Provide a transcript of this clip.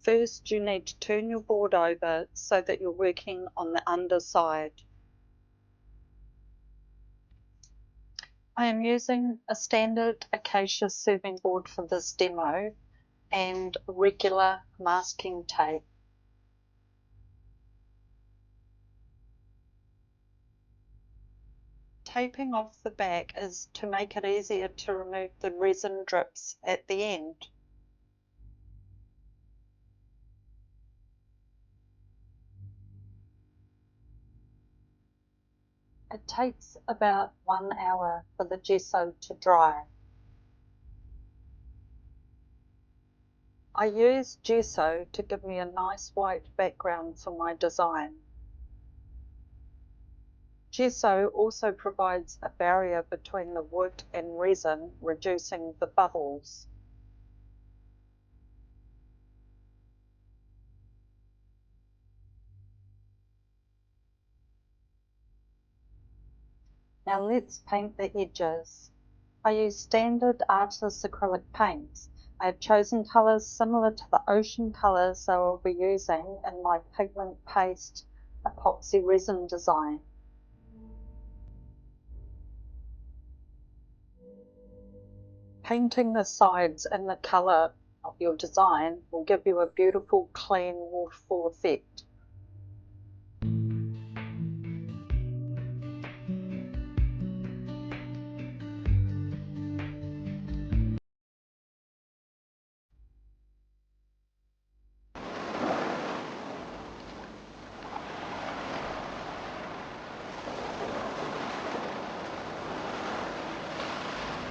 First, you need to turn your board over so that you're working on the underside. I am using a standard acacia serving board for this demo and regular masking tape. Taping off the back is to make it easier to remove the resin drips at the end. It takes about 1 hour for the gesso to dry. I use gesso to give me a nice white background for my design. Gesso also provides a barrier between the wood and resin, reducing the bubbles. Now let's paint the edges. I use standard artist acrylic paints. I have chosen colours similar to the ocean colours I will be using in my pigment paste epoxy resin design. Painting the sides in the colour of your design will give you a beautiful clean waterfall effect.